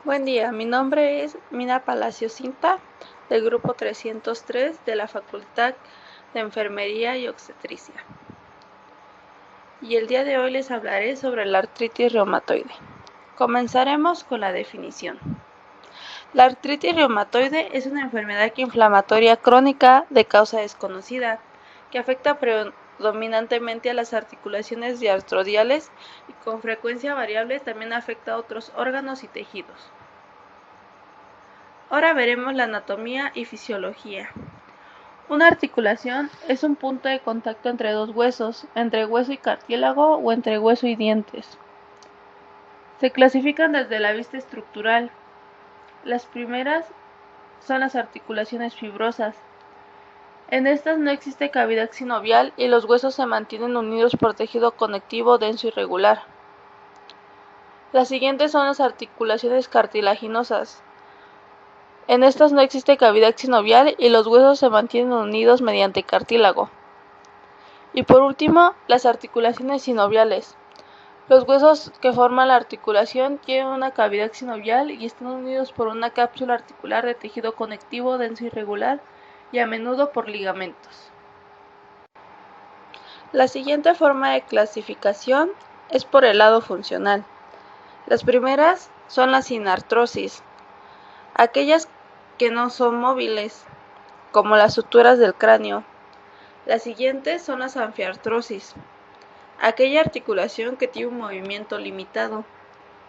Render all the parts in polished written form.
Buen día, mi nombre es Mina Palacio Cinta, del grupo 303 de la Facultad de Enfermería y Obstetricia. Y el día de hoy les hablaré sobre la artritis reumatoide. Comenzaremos con la definición. La artritis reumatoide es una enfermedad inflamatoria crónica de causa desconocida que afecta predominantemente a las articulaciones diartrodiales y con frecuencia variable también afecta a otros órganos y tejidos. Ahora veremos la anatomía y fisiología. Una articulación es un punto de contacto entre dos huesos, entre hueso y cartílago o entre hueso y dientes. Se clasifican desde la vista estructural. Las primeras son las articulaciones fibrosas. En estas no existe cavidad sinovial y los huesos se mantienen unidos por tejido conectivo denso y regular. Las siguientes son las articulaciones cartilaginosas. En estas no existe cavidad sinovial y los huesos se mantienen unidos mediante cartílago. Y por último, las articulaciones sinoviales. Los huesos que forman la articulación tienen una cavidad sinovial y están unidos por una cápsula articular de tejido conectivo denso y regular y a menudo por ligamentos. La siguiente forma de clasificación es por el lado funcional. Las primeras son las sinartrosis, aquellas que no son móviles, como las suturas del cráneo. Las siguientes son las anfiartrosis, aquella articulación que tiene un movimiento limitado.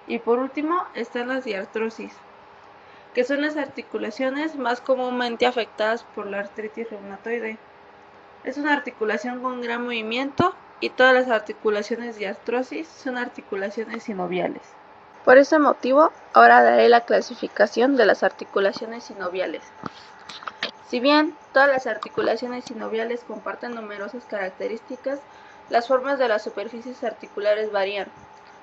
Y por último están las diartrosis, que son las articulaciones más comúnmente afectadas por la artritis reumatoide. Es una articulación con gran movimiento y todas las articulaciones diartrosis son articulaciones sinoviales. Por ese motivo, ahora daré la clasificación de las articulaciones sinoviales. Si bien todas las articulaciones sinoviales comparten numerosas características, las formas de las superficies articulares varían,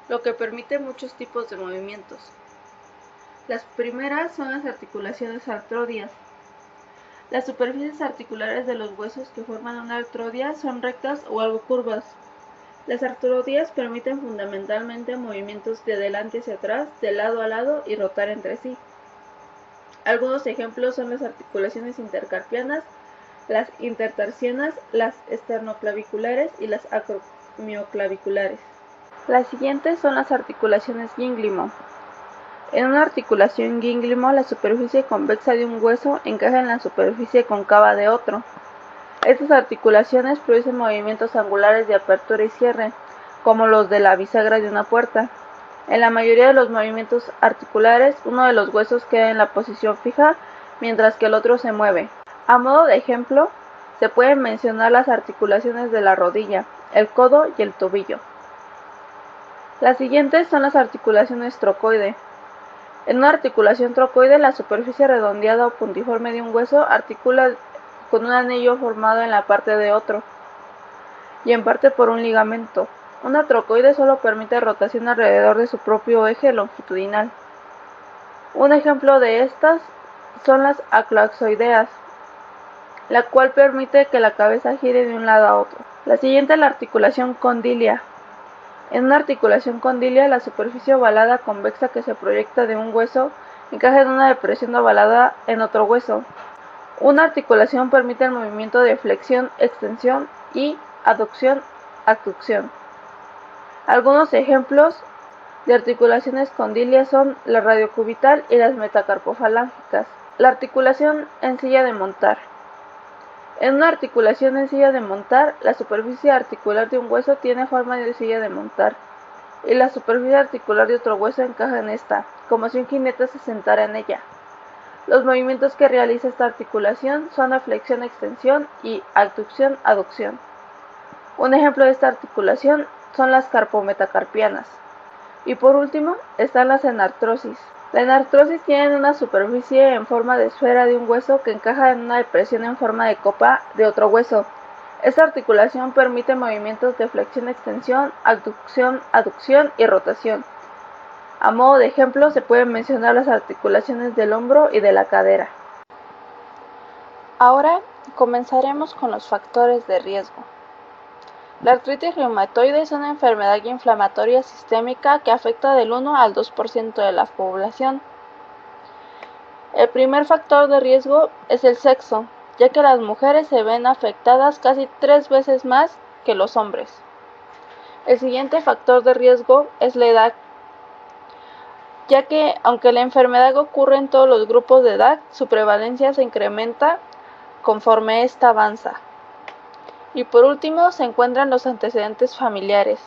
lo que permite muchos tipos de movimientos. Las primeras son las articulaciones artrodias. Las superficies articulares de los huesos que forman una artrodia son rectas o algo curvas. Las artrodias permiten fundamentalmente movimientos de adelante hacia atrás, de lado a lado y rotar entre sí. Algunos ejemplos son las articulaciones intercarpianas, las intertarsianas, las esternoclaviculares y las acromioclaviculares. Las siguientes son las articulaciones gínglimo. En una articulación gínglimo, la superficie convexa de un hueso encaja en la superficie cóncava de otro. Estas articulaciones producen movimientos angulares de apertura y cierre, como los de la bisagra de una puerta. En la mayoría de los movimientos articulares, uno de los huesos queda en la posición fija, mientras que el otro se mueve. A modo de ejemplo, se pueden mencionar las articulaciones de la rodilla, el codo y el tobillo. Las siguientes son las articulaciones trocoide. En una articulación trocoide, la superficie redondeada o puntiforme de un hueso articula con un anillo formado en la parte de otro, y en parte por un ligamento. Una trocoide solo permite rotación alrededor de su propio eje longitudinal. Un ejemplo de estas son las aclaxoideas, la cual permite que la cabeza gire de un lado a otro. La siguiente es la articulación condilia. En una articulación condilia, la superficie ovalada convexa que se proyecta de un hueso encaja en una depresión ovalada en otro hueso. Una articulación permite el movimiento de flexión, extensión y aducción, abducción. Algunos ejemplos de articulaciones condilias son la radiocubital y las metacarpofalángicas. La articulación en silla de montar. En una articulación en silla de montar, la superficie articular de un hueso tiene forma de silla de montar, y la superficie articular de otro hueso encaja en esta, como si un jinete se sentara en ella. Los movimientos que realiza esta articulación son la flexión-extensión y abducción-aducción. Un ejemplo de esta articulación son las carpometacarpianas. Y por último, están las enartrosis. La enartrosis tiene una superficie en forma de esfera de un hueso que encaja en una depresión en forma de copa de otro hueso. Esta articulación permite movimientos de flexión-extensión, abducción, aducción y rotación. A modo de ejemplo, se pueden mencionar las articulaciones del hombro y de la cadera. Ahora comenzaremos con los factores de riesgo. La artritis reumatoide es una enfermedad inflamatoria sistémica que afecta del 1 al 2% de la población. El primer factor de riesgo es el sexo, ya que las mujeres se ven afectadas casi 3 veces más que los hombres. El siguiente factor de riesgo es la edad, ya que aunque la enfermedad ocurre en todos los grupos de edad, su prevalencia se incrementa conforme ésta avanza. Y por último se encuentran los antecedentes familiares.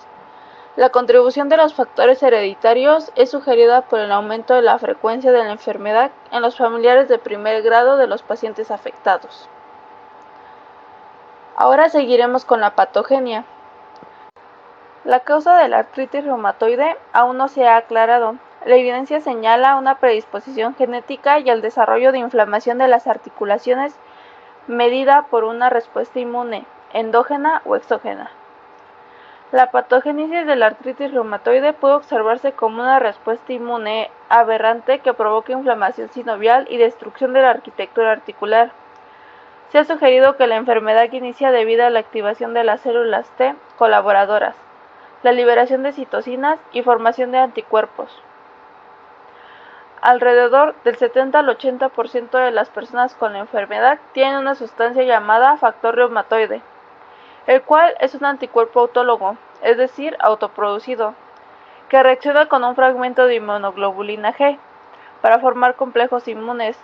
La contribución de los factores hereditarios es sugerida por el aumento de la frecuencia de la enfermedad en los familiares de primer grado de los pacientes afectados. Ahora seguiremos con la patogenia. La causa de la artritis reumatoide aún no se ha aclarado. La evidencia señala una predisposición genética y el desarrollo de inflamación de las articulaciones medida por una respuesta inmune, endógena o exógena. La patogénesis de la artritis reumatoide puede observarse como una respuesta inmune aberrante que provoca inflamación sinovial y destrucción de la arquitectura articular. Se ha sugerido que la enfermedad inicia debido a la activación de las células T colaboradoras, la liberación de citocinas y formación de anticuerpos. Alrededor del 70 al 80% de las personas con la enfermedad tienen una sustancia llamada factor reumatoide, el cual es un anticuerpo autólogo, es decir, autoproducido, que reacciona con un fragmento de inmunoglobulina G para formar complejos inmunes.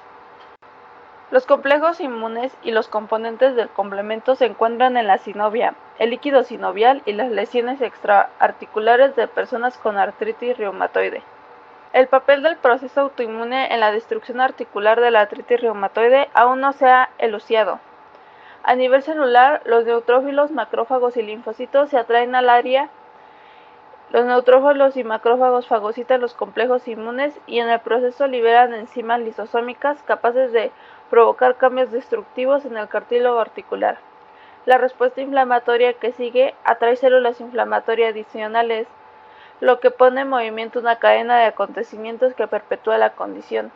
Los complejos inmunes y los componentes del complemento se encuentran en la sinovia, el líquido sinovial y las lesiones extraarticulares de personas con artritis reumatoide. El papel del proceso autoinmune en la destrucción articular de la artritis reumatoide aún no se ha elucidado. A nivel celular, los neutrófilos, macrófagos y linfocitos se atraen al área. Los neutrófilos y macrófagos fagocitan los complejos inmunes y en el proceso liberan enzimas lisosómicas capaces de provocar cambios destructivos en el cartílago articular. La respuesta inflamatoria que sigue atrae células inflamatorias adicionales, lo que pone en movimiento una cadena de acontecimientos que perpetúa la condición.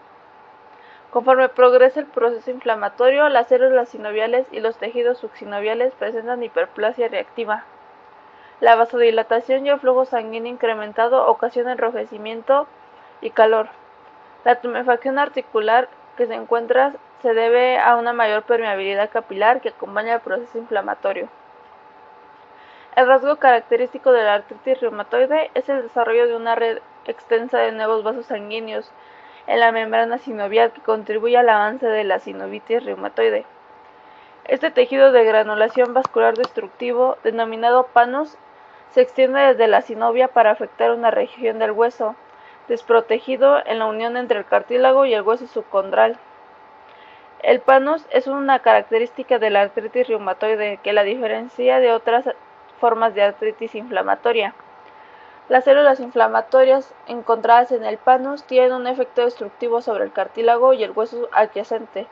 Conforme progresa el proceso inflamatorio, las células sinoviales y los tejidos subsinoviales presentan hiperplasia reactiva. La vasodilatación y el flujo sanguíneo incrementado ocasiona enrojecimiento y calor. La tumefacción articular que se encuentra se debe a una mayor permeabilidad capilar que acompaña el proceso inflamatorio. El rasgo característico de la artritis reumatoide es el desarrollo de una red extensa de nuevos vasos sanguíneos en la membrana sinovial que contribuye al avance de la sinovitis reumatoide. Este tejido de granulación vascular destructivo, denominado panus, se extiende desde la sinovia para afectar una región del hueso, desprotegido en la unión entre el cartílago y el hueso subcondral. El panus es una característica de la artritis reumatoide que la diferencia de otras formas de artritis inflamatoria. Las células inflamatorias encontradas en el panus tienen un efecto destructivo sobre el cartílago y el hueso adyacente.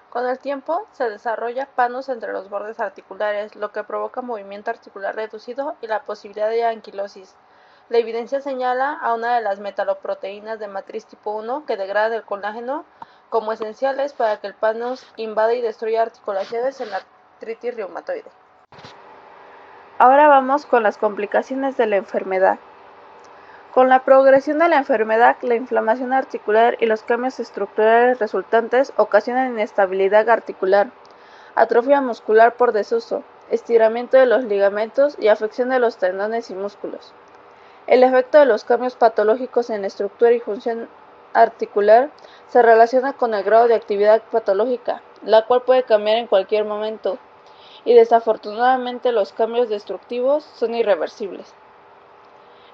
Con el tiempo, se desarrolla panus entre los bordes articulares, lo que provoca movimiento articular reducido y la posibilidad de anquilosis. La evidencia señala a una de las metaloproteínas de matriz tipo 1 que degrada el colágeno como esenciales para que el panus invada y destruya articulaciones en la artritis reumatoide. Ahora vamos con las complicaciones de la enfermedad. Con la progresión de la enfermedad, la inflamación articular y los cambios estructurales resultantes ocasionan inestabilidad articular, atrofia muscular por desuso, estiramiento de los ligamentos y afección de los tendones y músculos. El efecto de los cambios patológicos en la estructura y función articular se relaciona con el grado de actividad patológica, la cual puede cambiar en cualquier momento, y desafortunadamente los cambios destructivos son irreversibles.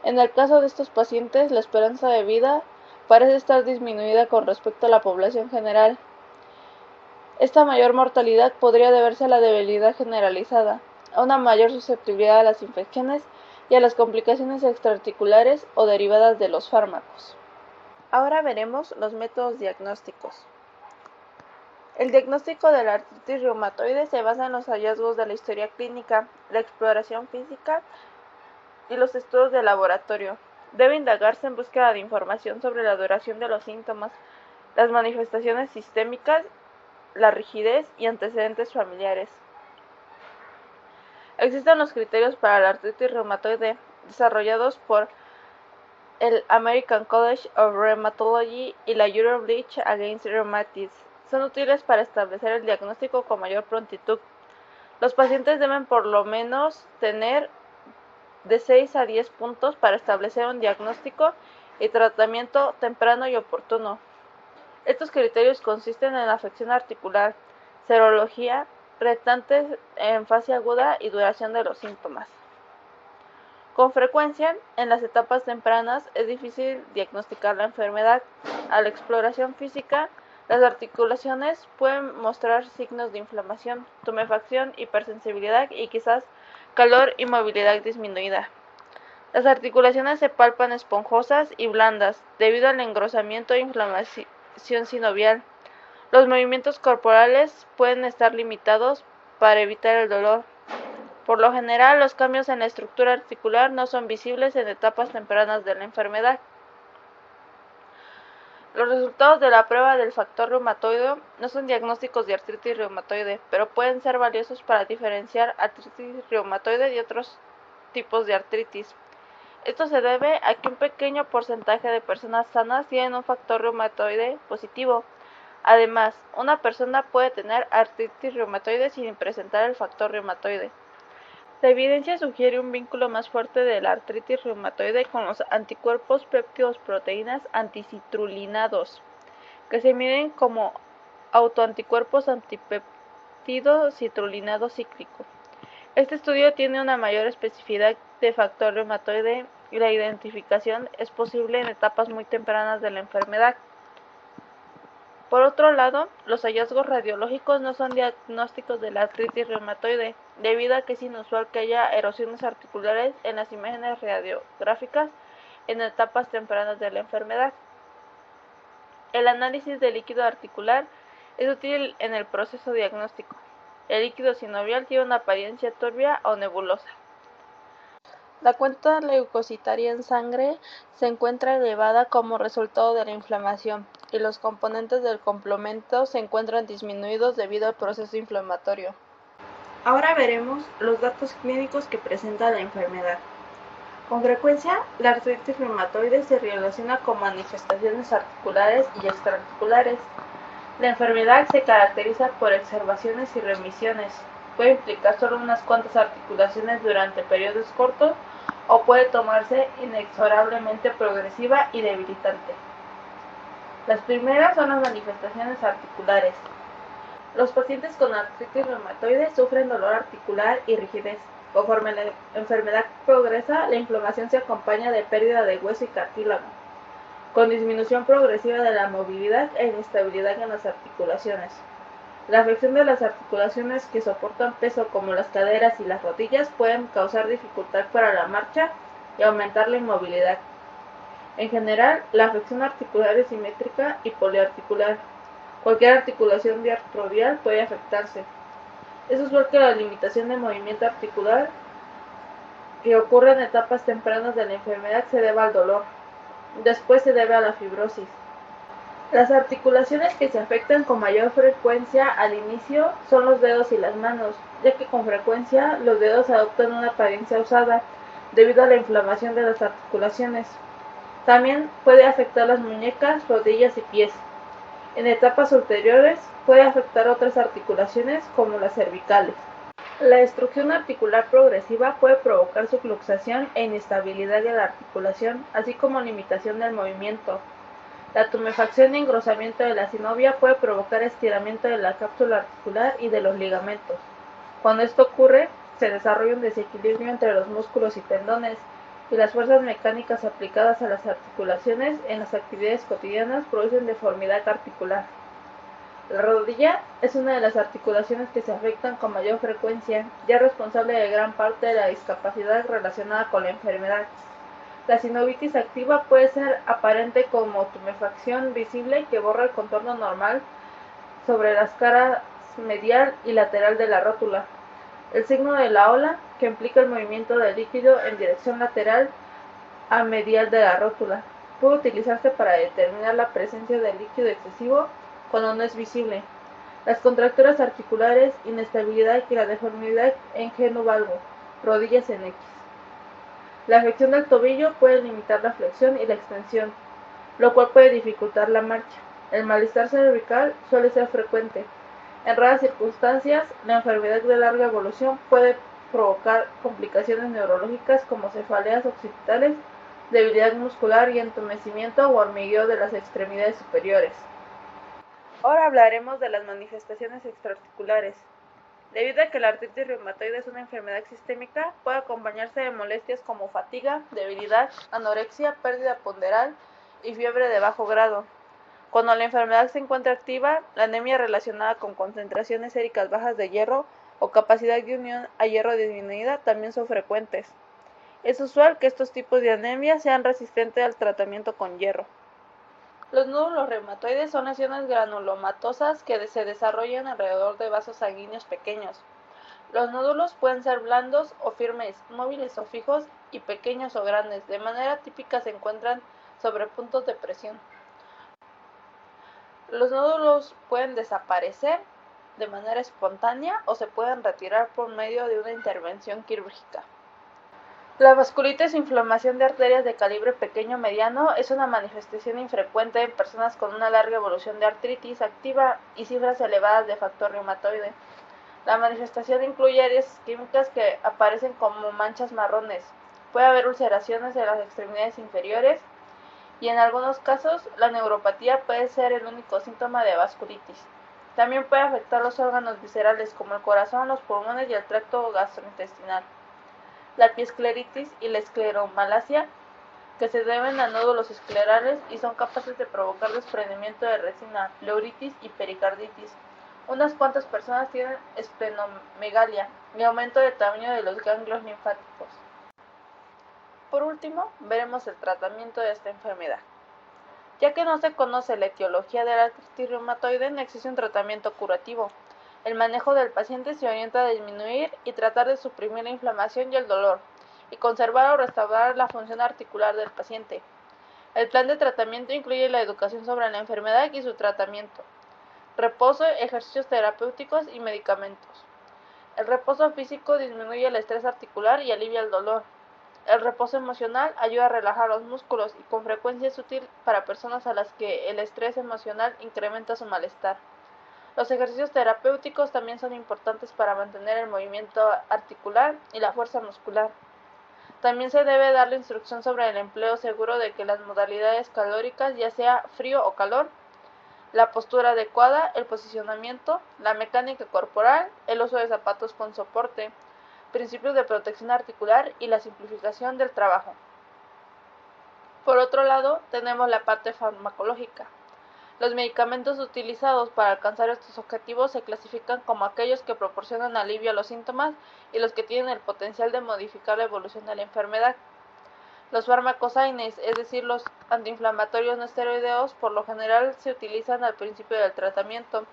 En el caso de estos pacientes, la esperanza de vida parece estar disminuida con respecto a la población general. Esta mayor mortalidad podría deberse a la debilidad generalizada, a una mayor susceptibilidad a las infecciones y a las complicaciones extraarticulares o derivadas de los fármacos. Ahora veremos los métodos diagnósticos. El diagnóstico de la artritis reumatoide se basa en los hallazgos de la historia clínica, la exploración física y los estudios de laboratorio. Debe indagarse en búsqueda de información sobre la duración de los síntomas, las manifestaciones sistémicas, la rigidez y antecedentes familiares. Existen los criterios para la artritis reumatoide desarrollados por el American College of Rheumatology y la European League Against Rheumatism. Son útiles para establecer el diagnóstico con mayor prontitud. Los pacientes deben por lo menos tener de 6 a 10 puntos para establecer un diagnóstico y tratamiento temprano y oportuno. Estos criterios consisten en afección articular, serología, restantes en fase aguda y duración de los síntomas. Con frecuencia, en las etapas tempranas es difícil diagnosticar la enfermedad. A la exploración física, las articulaciones pueden mostrar signos de inflamación, tumefacción, hipersensibilidad y quizás calor y movilidad disminuida. Las articulaciones se palpan esponjosas y blandas debido al engrosamiento e inflamación sinovial. Los movimientos corporales pueden estar limitados para evitar el dolor. Por lo general, los cambios en la estructura articular no son visibles en etapas tempranas de la enfermedad. Los resultados de la prueba del factor reumatoide no son diagnósticos de artritis reumatoide, pero pueden ser valiosos para diferenciar artritis reumatoide de otros tipos de artritis. Esto se debe a que un pequeño porcentaje de personas sanas tienen un factor reumatoide positivo. Además, una persona puede tener artritis reumatoide sin presentar el factor reumatoide. La evidencia sugiere un vínculo más fuerte de la artritis reumatoide con los anticuerpos péptidos proteínas anticitrulinados, que se miden como autoanticuerpos antipéptido citrulinado cíclico. Este estudio tiene una mayor especificidad de factor reumatoide y la identificación es posible en etapas muy tempranas de la enfermedad. Por otro lado, los hallazgos radiológicos no son diagnósticos de la artritis reumatoide, debido a que es inusual que haya erosiones articulares en las imágenes radiográficas en etapas tempranas de la enfermedad. El análisis de líquido articular es útil en el proceso diagnóstico. El líquido sinovial tiene una apariencia turbia o nebulosa. La cuenta leucocitaria en sangre se encuentra elevada como resultado de la inflamación, y los componentes del complemento se encuentran disminuidos debido al proceso inflamatorio. Ahora veremos los datos clínicos que presenta la enfermedad. Con frecuencia, la artritis reumatoide se relaciona con manifestaciones articulares y extraarticulares. La enfermedad se caracteriza por exacerbaciones y remisiones. Puede implicar solo unas cuantas articulaciones durante periodos cortos o puede tomarse inexorablemente progresiva y debilitante. Las primeras son las manifestaciones articulares. Los pacientes con artritis reumatoide sufren dolor articular y rigidez. Conforme la enfermedad progresa, la inflamación se acompaña de pérdida de hueso y cartílago, con disminución progresiva de la movilidad e inestabilidad en las articulaciones. La afección de las articulaciones que soportan peso como las caderas y las rodillas pueden causar dificultad para la marcha y aumentar la inmovilidad. En general, la afección articular es simétrica y poliarticular. Cualquier articulación diartrodial puede afectarse. Es usual que la limitación de movimiento articular que ocurre en etapas tempranas de la enfermedad se deba al dolor. Después se debe a la fibrosis. Las articulaciones que se afectan con mayor frecuencia al inicio son los dedos y las manos, ya que con frecuencia los dedos adoptan una apariencia usada debido a la inflamación de las articulaciones. También puede afectar las muñecas, rodillas y pies. En etapas ulteriores puede afectar otras articulaciones como las cervicales. La destrucción articular progresiva puede provocar subluxación e inestabilidad de la articulación, así como limitación del movimiento. La tumefacción y engrosamiento de la sinovia puede provocar estiramiento de la cápsula articular y de los ligamentos. Cuando esto ocurre, se desarrolla un desequilibrio entre los músculos y tendones, y las fuerzas mecánicas aplicadas a las articulaciones en las actividades cotidianas producen deformidad articular. La rodilla es una de las articulaciones que se afectan con mayor frecuencia, ya responsable de gran parte de la discapacidad relacionada con la enfermedad. La sinovitis activa puede ser aparente como tumefacción visible que borra el contorno normal sobre las caras medial y lateral de la rótula. El signo de la ola, que implica el movimiento del líquido en dirección lateral a medial de la rótula, puede utilizarse para determinar la presencia de líquido excesivo cuando no es visible. Las contracturas articulares, inestabilidad y la deformidad en geno valgo, rodillas en X. La afección del tobillo puede limitar la flexión y la extensión, lo cual puede dificultar la marcha. El malestar cervical suele ser frecuente. En raras circunstancias, la enfermedad de larga evolución puede provocar complicaciones neurológicas como cefaleas occipitales, debilidad muscular y entumecimiento o hormigueo de las extremidades superiores. Ahora hablaremos de las manifestaciones extraarticulares. Debido a que la artritis reumatoide es una enfermedad sistémica, puede acompañarse de molestias como fatiga, debilidad, anorexia, pérdida ponderal y fiebre de bajo grado. Cuando la enfermedad se encuentra activa, la anemia relacionada con concentraciones séricas bajas de hierro o capacidad de unión a hierro disminuida también son frecuentes. Es usual que estos tipos de anemia sean resistentes al tratamiento con hierro. Los nódulos reumatoides son lesiones granulomatosas que se desarrollan alrededor de vasos sanguíneos pequeños. Los nódulos pueden ser blandos o firmes, móviles o fijos, y pequeños o grandes. De manera típica se encuentran sobre puntos de presión. Los nódulos pueden desaparecer de manera espontánea o se pueden retirar por medio de una intervención quirúrgica. La vasculitis o inflamación de arterias de calibre pequeño o mediano es una manifestación infrecuente en personas con una larga evolución de artritis activa y cifras elevadas de factor reumatoide. La manifestación incluye áreas químicas que aparecen como manchas marrones. Puede haber ulceraciones en las extremidades inferiores y en algunos casos la neuropatía puede ser el único síntoma de vasculitis. También puede afectar los órganos viscerales como el corazón, los pulmones y el tracto gastrointestinal. La epiescleritis y la escleromalacia, que se deben a nódulos esclerales y son capaces de provocar desprendimiento de resina, pleuritis y pericarditis. Unas cuantas personas tienen esplenomegalia y aumento de tamaño de los ganglios linfáticos. Por último, veremos el tratamiento de esta enfermedad. Ya que no se conoce la etiología de la artritis reumatoide, no existe un tratamiento curativo. El manejo del paciente se orienta a disminuir y tratar de suprimir la inflamación y el dolor, y conservar o restaurar la función articular del paciente. El plan de tratamiento incluye la educación sobre la enfermedad y su tratamiento, reposo, ejercicios terapéuticos y medicamentos. El reposo físico disminuye el estrés articular y alivia el dolor. El reposo emocional ayuda a relajar los músculos y con frecuencia es útil para personas a las que el estrés emocional incrementa su malestar. Los ejercicios terapéuticos también son importantes para mantener el movimiento articular y la fuerza muscular. También se debe dar la instrucción sobre el empleo seguro de que las modalidades calóricas, ya sea frío o calor, la postura adecuada, el posicionamiento, la mecánica corporal, el uso de zapatos con soporte, principios de protección articular y la simplificación del trabajo. Por otro lado, tenemos la parte farmacológica. Los medicamentos utilizados para alcanzar estos objetivos se clasifican como aquellos que proporcionan alivio a los síntomas y los que tienen el potencial de modificar la evolución de la enfermedad. Los fármacos AINES, es decir, los antiinflamatorios no esteroideos, por lo general se utilizan al principio del tratamiento.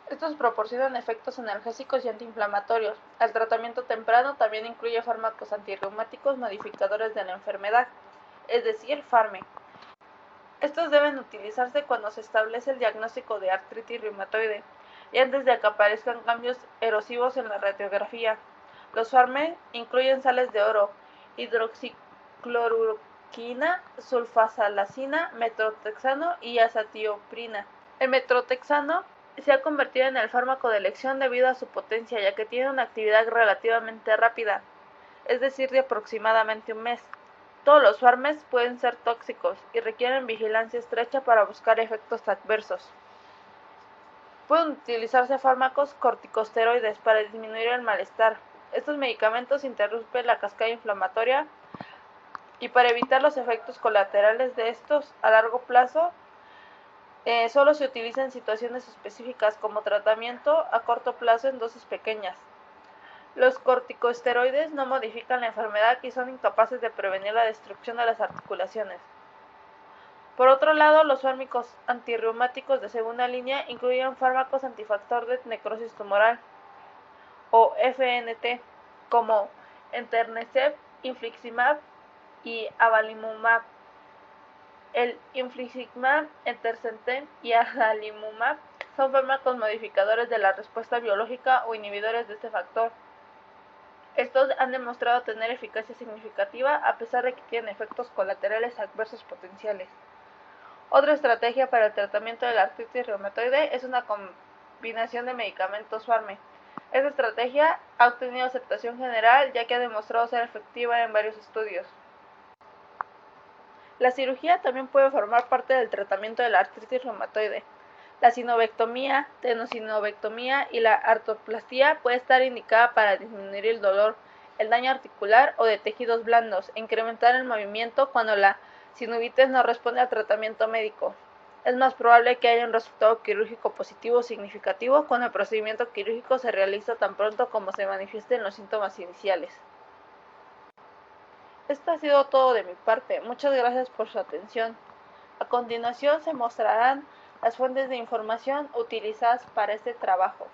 Estos proporcionan efectos analgésicos y antiinflamatorios. El tratamiento temprano también incluye fármacos antirreumáticos modificadores de la enfermedad, es decir, FARME. Estos deben utilizarse cuando se establece el diagnóstico de artritis reumatoide y antes de que aparezcan cambios erosivos en la radiografía. Los FARME incluyen sales de oro, hidroxicloroquina, sulfasalacina, metrotexano y azatioprina. El metrotexano se ha convertido en el fármaco de elección debido a su potencia, ya que tiene una actividad relativamente rápida, es decir, de aproximadamente un mes. Todos los fármacos pueden ser tóxicos y requieren vigilancia estrecha para buscar efectos adversos. Pueden utilizarse fármacos corticosteroides para disminuir el malestar. Estos medicamentos interrumpen la cascada inflamatoria y para evitar los efectos colaterales de estos a largo plazo, solo se utiliza en situaciones específicas como tratamiento a corto plazo en dosis pequeñas. Los corticosteroides no modifican la enfermedad y son incapaces de prevenir la destrucción de las articulaciones. Por otro lado, los fármacos antirreumáticos de segunda línea incluyen fármacos antifactor de necrosis tumoral, o FNT, como etanercept, infliximab y adalimumab. El infliximab, etanercept y adalimumab son fármacos modificadores de la respuesta biológica o inhibidores de este factor. Estos han demostrado tener eficacia significativa a pesar de que tienen efectos colaterales adversos potenciales. Otra estrategia para el tratamiento de la artritis reumatoide es una combinación de medicamentos FARME. Esta estrategia ha obtenido aceptación general ya que ha demostrado ser efectiva en varios estudios. La cirugía también puede formar parte del tratamiento de la artritis reumatoide. La sinovectomía, tenosinobectomía y la artroplastía puede estar indicada para disminuir el dolor, el daño articular o de tejidos blandos e incrementar el movimiento cuando la sinovitis no responde al tratamiento médico. Es más probable que haya un resultado quirúrgico positivo significativo cuando el procedimiento quirúrgico se realiza tan pronto como se manifiesten los síntomas iniciales. Esto ha sido todo de mi parte. Muchas gracias por su atención. A continuación se mostrarán las fuentes de información utilizadas para este trabajo.